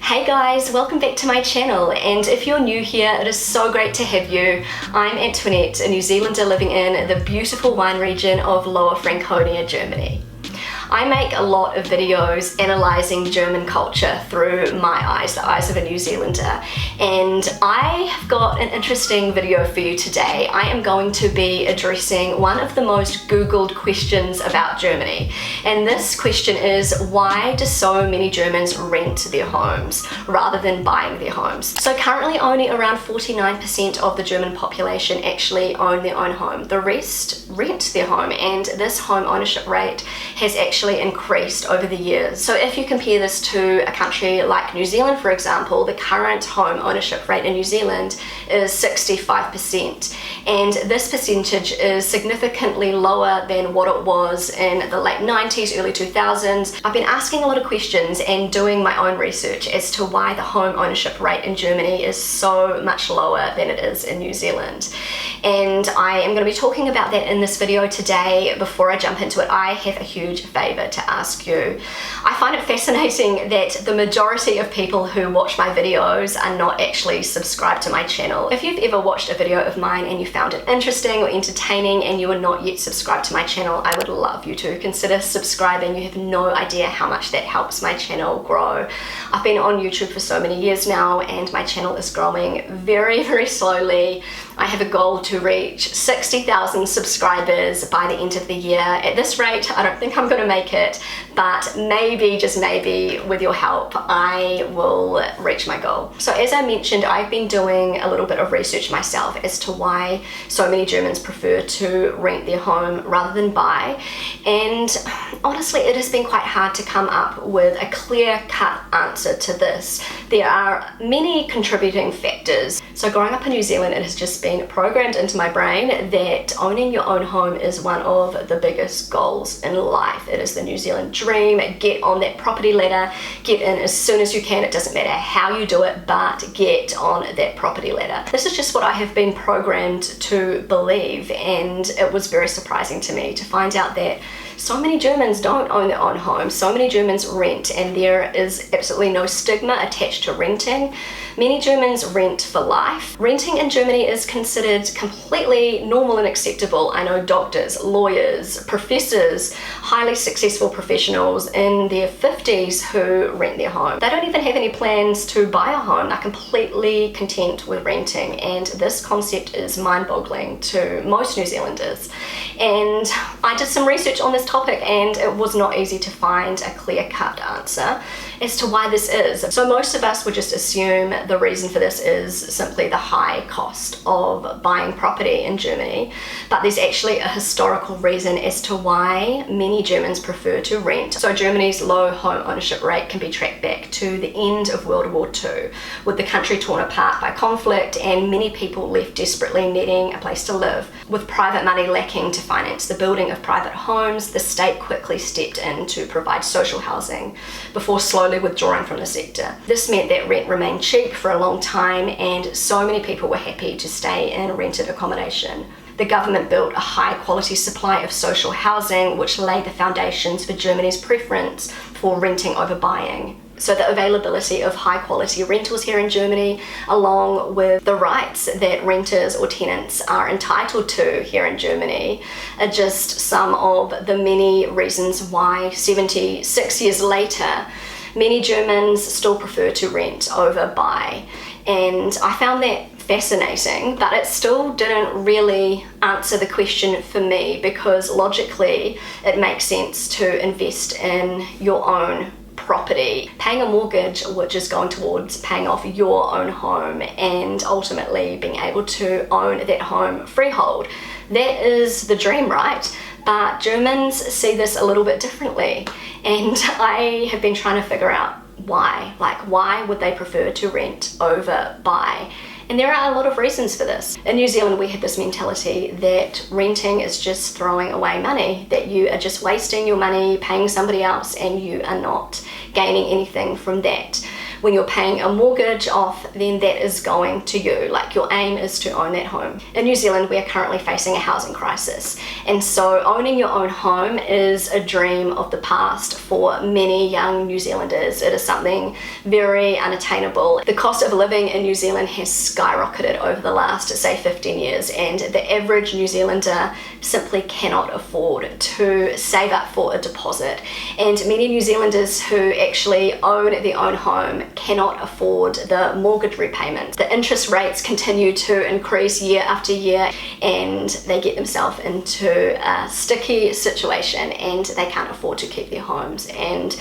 Hey guys, welcome back to my channel, and if you're new here, it is so great to have you. I'm Antoinette, a New Zealander living in the beautiful wine region of Lower Franconia, Germany. I make a lot of videos analysing German culture through my eyes, the eyes of a New Zealander, and I have got an interesting video for you today. I am going to be addressing one of the most Googled questions about Germany, and this question is, why do so many Germans rent their homes rather than buying their homes? So currently only around 49% of the German population actually own their own home. The rest rent their home, and this home ownership rate has actually increased over the years. So if you compare this to a country like New Zealand, for example, the current home ownership rate in New Zealand is 65%, and this percentage is significantly lower than what it was in the late 90s, early 2000s. I've been asking a lot of questions and doing my own research as to why the home ownership rate in Germany is so much lower than it is in New Zealand, and I am going to be talking about that in this video today. Before I jump into it, I have a huge favor to ask you. I find it fascinating that the majority of people who watch my videos are not actually subscribed to my channel. If you've ever watched a video of mine and you found it interesting or entertaining and you are not yet subscribed to my channel, I would love you to consider subscribing. You have no idea how much that helps my channel grow. I've been on YouTube for so many years now, and my channel is growing very, very slowly. I have a goal to reach 60,000 subscribers by the end of the year. At this rate, I don't think I'm going to make it, but maybe, just maybe, with your help, I will reach my goal. So as I mentioned, I've been doing a little bit of research myself as to why so many Germans prefer to rent their home rather than buy, and honestly, it has been quite hard to come up with a clear-cut answer to this. There are many contributing factors. So growing up in New Zealand, it has just been programmed into my brain that owning your own home is one of the biggest goals in life. It is the New Zealand dream. Get on that property ladder, get in as soon as you can. It doesn't matter how you do it, but get on that property ladder. This is just what I have been programmed to believe, and it was very surprising to me to find out that so many Germans don't own their own home. So many Germans rent, and there is absolutely no stigma attached to renting. Many Germans rent for life. Renting in Germany is considered completely normal and acceptable. I know doctors, lawyers, professors, highly successful professionals in their 50s who rent their home. They don't even have any plans to buy a home. They're completely content with renting, and this concept is mind-boggling to most New Zealanders. And I did some research on this topic, and it was not easy to find a clear-cut answer as to why this is. So most of us would just assume the reason for this is simply the high cost of buying property in Germany, but there's actually a historical reason as to why many Germans prefer to rent. So Germany's low home ownership rate can be tracked back to the end of World War II, with the country torn apart by conflict and many people left desperately needing a place to live. With private money lacking to finance the building of private homes, the state quickly stepped in to provide social housing before slowly withdrawing from the sector. This meant that rent remained cheap for a long time, and so many people were happy to stay in rented accommodation. The government built a high quality supply of social housing, which laid the foundations for Germany's preference for renting over buying. So the availability of high quality rentals here in Germany, along with the rights that renters or tenants are entitled to here in Germany, are just some of the many reasons why 76 years later, many Germans still prefer to rent over buy. And I found that fascinating, but it still didn't really answer the question for me, because logically it makes sense to invest in your own property. Paying a mortgage, which is going towards paying off your own home and ultimately being able to own that home freehold. That is the dream, right? But Germans see this a little bit differently, and I have been trying to figure out why. Like, why would they prefer to rent over buy? And there are a lot of reasons for this. In New Zealand, we have this mentality that renting is just throwing away money, that you are just wasting your money paying somebody else and you are not gaining anything from that. when you're paying a mortgage off, then that is going to you. Like, your aim is to own that home. In New Zealand, we are currently facing a housing crisis, and so owning your own home is a dream of the past for many young New Zealanders. It is something very unattainable. The cost of living in New Zealand has skyrocketed over the last, say, 15 years, and the average New Zealander simply cannot afford to save up for a deposit. And many New Zealanders who actually own their own home cannot afford the mortgage repayment. The interest rates continue to increase year after year, and they get themselves into a sticky situation, and they can't afford to keep their homes. And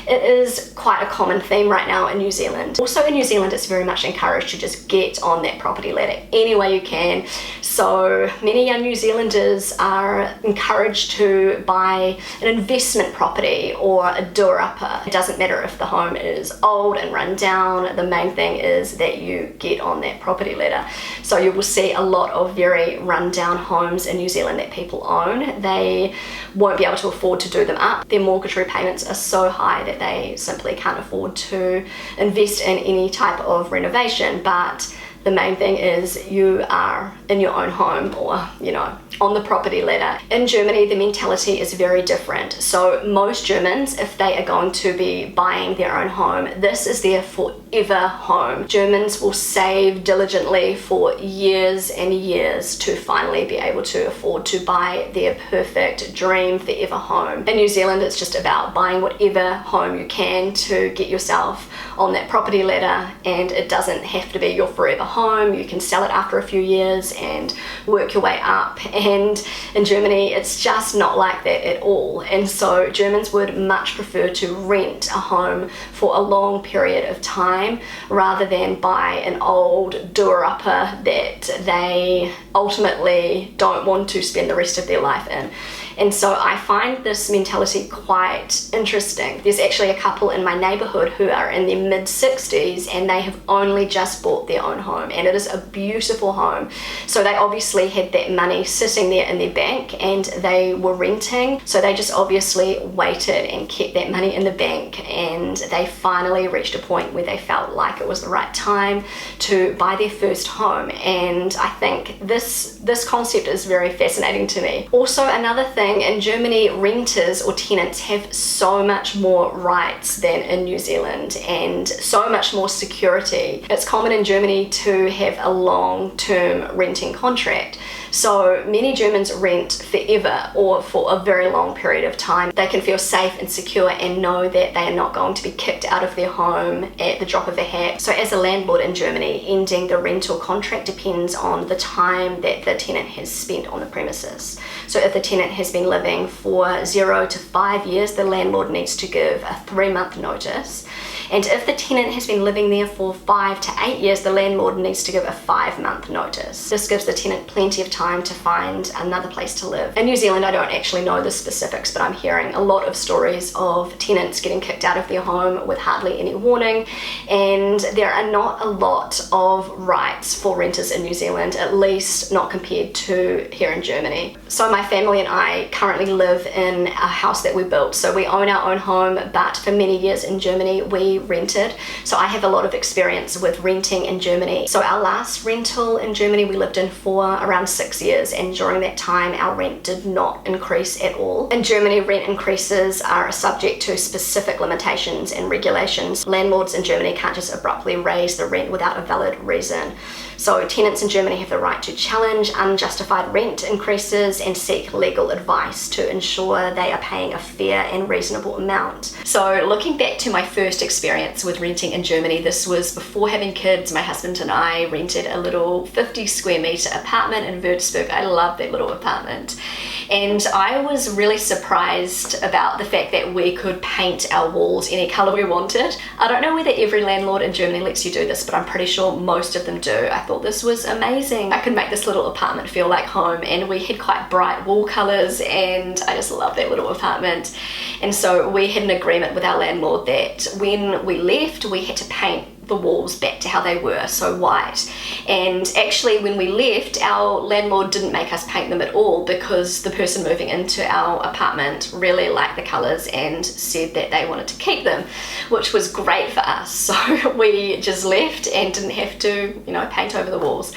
it is quite a common theme right now in New Zealand. Also in New Zealand, it's very much encouraged to just get on that property ladder any way you can. So many young New Zealanders are encouraged to buy an investment property or a doer-upper. It doesn't matter if the home is old and run down, the main thing is that you get on that property ladder. So you will see a lot of very run-down homes in New Zealand that people own. They won't be able to afford to do them up. Their mortgage repayments are so high that they simply can't afford to invest in any type of renovation. But the main thing is you are in your own home, or, you know, on the property ladder. In Germany, the mentality is very different. So most Germans, if they are going to be buying their own home, this is their forever home. Germans will save diligently for years and years to finally be able to afford to buy their perfect dream forever home. In New Zealand, it's just about buying whatever home you can to get yourself on that property ladder, and it doesn't have to be your forever home. You can sell it after a few years and work your way up. And in Germany, it's just not like that at all. And so Germans would much prefer to rent a home for a long period of time rather than buy an old doer-upper that they ultimately don't want to spend the rest of their life in. And so I find this mentality quite interesting. There's actually a couple in my neighborhood who are in their mid-60s, and they have only just bought their own home, and it is a beautiful home. So they obviously had that money sitting there in their bank, and they were renting. So they just obviously waited and kept that money in the bank, and they finally reached a point where they felt like it was the right time to buy their first home. And I think this concept is very fascinating to me. Also, another thing, in Germany, renters or tenants have so much more rights than in New Zealand, and so much more security. It's common in Germany to have a long-term renting contract. So many Germans rent forever or for a very long period of time. They can feel safe and secure and know that they are not going to be kicked out of their home at the drop of a hat. So as a landlord in Germany, ending the rental contract depends on the time that the tenant has spent on the premises. So if the tenant has been living for 0 to 5 years, the landlord needs to give a 3-month notice. And if the tenant has been living there for 5 to 8 years, the landlord needs to give a 5-month notice. This gives the tenant plenty of time to find another place to live. In New Zealand, I don't actually know the specifics, but I'm hearing a lot of stories of tenants getting kicked out of their home with hardly any warning, and there are not a lot of rights for renters in New Zealand, at least not compared to here in Germany. So my family and I currently live in a house that we built. So we own our own home, but for many years in Germany, we rented. So I have a lot of experience with renting in Germany. So our last rental in Germany we lived in for around 6 years, and during that time our rent did not increase at all. In Germany, rent increases are subject to specific limitations and regulations. Landlords in Germany can't just abruptly raise the rent without a valid reason. So tenants in Germany have the right to challenge unjustified rent increases and seek legal advice to ensure they are paying a fair and reasonable amount. So looking back to my first experience with renting in Germany, this was before having kids. My husband and I rented a little 50 square meter apartment in Würzburg. I love that little apartment. And I was really surprised about the fact that we could paint our walls any color we wanted. I don't know whether every landlord in Germany lets you do this, but I'm pretty sure most of them do. I thought this was amazing. I could make this little apartment feel like home, and we had quite bright wall colors, and I just love that little apartment. And so we had an agreement with our landlord that when when we left, we had to paint the walls back to how they were, so white. And actually when we left, our landlord didn't make us paint them at all, because the person moving into our apartment really liked the colours and said that they wanted to keep them, which was great for us. So we just left and didn't have to, you know, paint over the walls.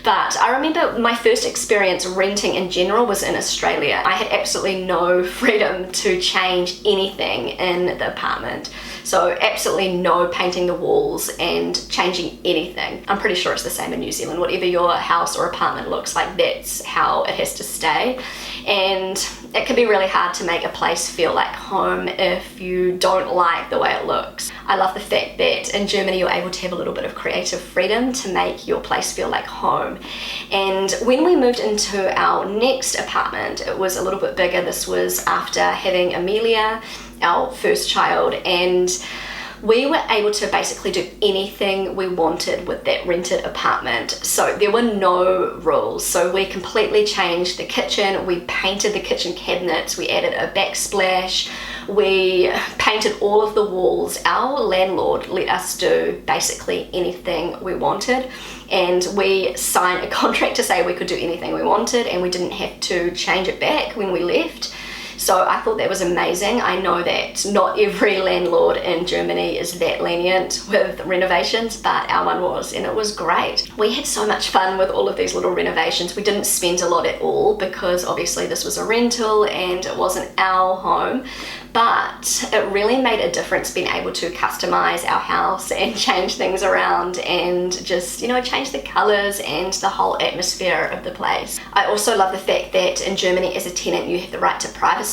But I remember my first experience renting in general was in Australia. I had absolutely no freedom to change anything in the apartment. So absolutely no painting the walls and changing anything. I'm pretty sure it's the same in New Zealand. Whatever your house or apartment looks like, that's how it has to stay. And it can be really hard to make a place feel like home if you don't like the way it looks. I love the fact that in Germany you're able to have a little bit of creative freedom to make your place feel like home. And when we moved into our next apartment, it was a little bit bigger. This was after having Amelia, our first child, and we were able to basically do anything we wanted with that rented apartment. So there were no rules. So we completely changed the kitchen. We painted the kitchen cabinets. We added a backsplash. We painted all of the walls. Our landlord let us do basically anything we wanted. And we signed a contract to say we could do anything we wanted, and we didn't have to change it back when we left. So I thought that was amazing. I know that not every landlord in Germany is that lenient with renovations, but our one was, and it was great. We had so much fun with all of these little renovations. We didn't spend a lot at all because obviously this was a rental and it wasn't our home, but it really made a difference being able to customize our house and change things around and just, you know, change the colors and the whole atmosphere of the place. I also love the fact that in Germany as a tenant you have the right to privacy,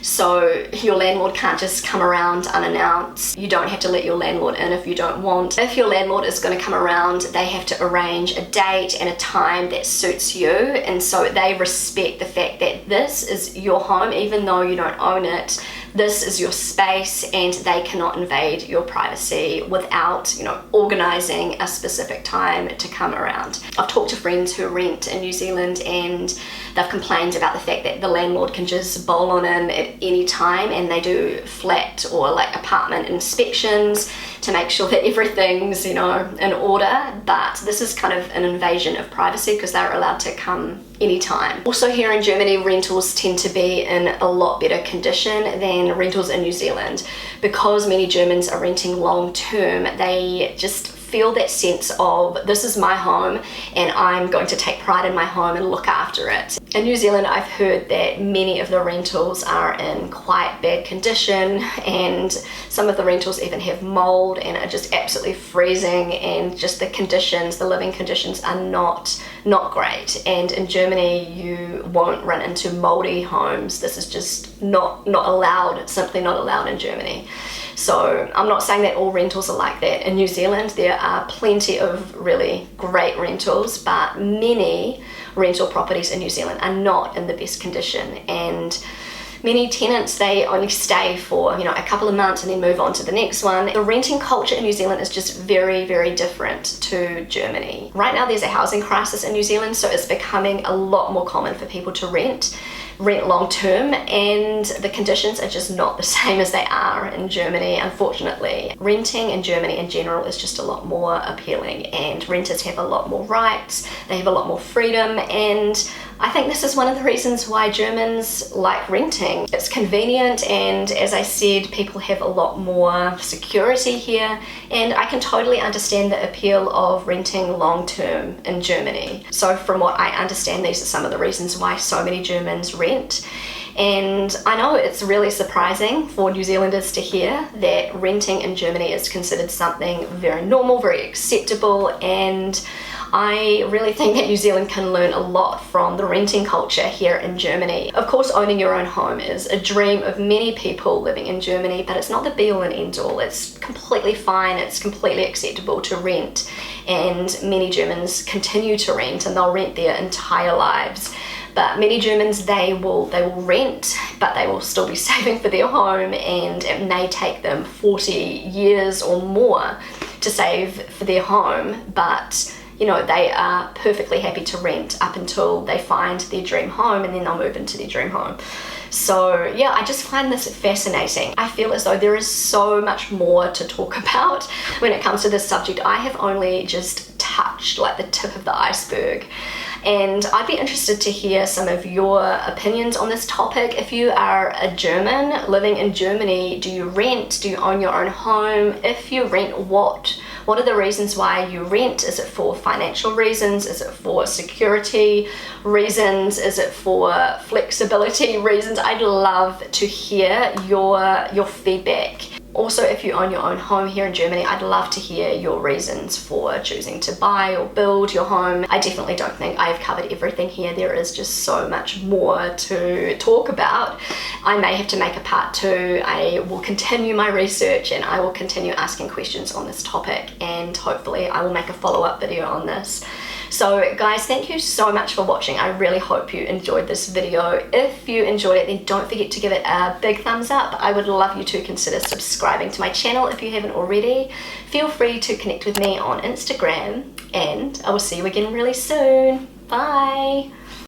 so your landlord can't just come around unannounced. You don't have to let your landlord in if you don't want. If your landlord is going to come around, they have to arrange a date and a time that suits you, and so they respect the fact that this is your home even though you don't own it. This is your space and they cannot invade your privacy without, you know, organizing a specific time to come around. I've talked to friends who rent in New Zealand and they've complained about the fact that the landlord can just bowl on in at any time, and they do flat or like apartment inspections to make sure that everything's, you know, in order. But this is kind of an invasion of privacy because they're allowed to come anytime. Also here in Germany, rentals tend to be in a lot better condition than rentals in New Zealand. Because many Germans are renting long term, they just feel that sense of, this is my home and I'm going to take pride in my home and look after it. In New Zealand, I've heard that many of the rentals are in quite bad condition, and some of the rentals even have mold and are just absolutely freezing, and just the conditions, the living conditions are not great. And in Germany you won't run into moldy homes. This is just not allowed. It's simply not allowed in Germany. So I'm not saying that all rentals are like that. In New Zealand there are plenty of really great rentals, but many rental properties in New Zealand are not in the best condition, and many tenants, they only stay for, you know, a couple of months and then move on to the next one. The renting culture in New Zealand is just very, very different to Germany. Right now there's a housing crisis in New Zealand, so it's becoming a lot more common for people to rent long term, and the conditions are just not the same as they are in Germany, unfortunately. Renting in Germany in general is just a lot more appealing, and renters have a lot more rights, they have a lot more freedom, and I think this is one of the reasons why Germans like renting. It's convenient, and as I said, people have a lot more security here, and I can totally understand the appeal of renting long term in Germany. So from what I understand, these are some of the reasons why so many Germans rent. And I know it's really surprising for New Zealanders to hear that renting in Germany is considered something very normal, very acceptable, and I really think that New Zealand can learn a lot from the renting culture here in Germany. Of course, owning your own home is a dream of many people living in Germany, but it's not the be all and end all. It's completely fine, it's completely acceptable to rent, and many Germans continue to rent, and they'll rent their entire lives. But many Germans, they will rent, but they will still be saving for their home, and it may take them 40 years or more to save for their home, but you know, they are perfectly happy to rent up until they find their dream home, and then they'll move into their dream home. So yeah, I just find this fascinating. I feel as though there is so much more to talk about when it comes to this subject. I have only just touched like the tip of the iceberg. And I'd be interested to hear some of your opinions on this topic. If you are a German living in Germany, do you rent? Do you own your own home? If you rent, what are the reasons why you rent? Is it for financial reasons? Is it for security reasons? Is it for flexibility reasons? I'd love to hear your feedback. Also, if you own your own home here in Germany, I'd love to hear your reasons for choosing to buy or build your home. I definitely don't think I've covered everything here. There is just so much more to talk about. I may have to make a part 2. I will continue my research and I will continue asking questions on this topic, and hopefully I will make a follow-up video on this. So guys, thank you so much for watching. I really hope you enjoyed this video. If you enjoyed it, then don't forget to give it a big thumbs up. I would love you to consider subscribing to my channel if you haven't already. Feel free to connect with me on Instagram, and I will see you again really soon. Bye!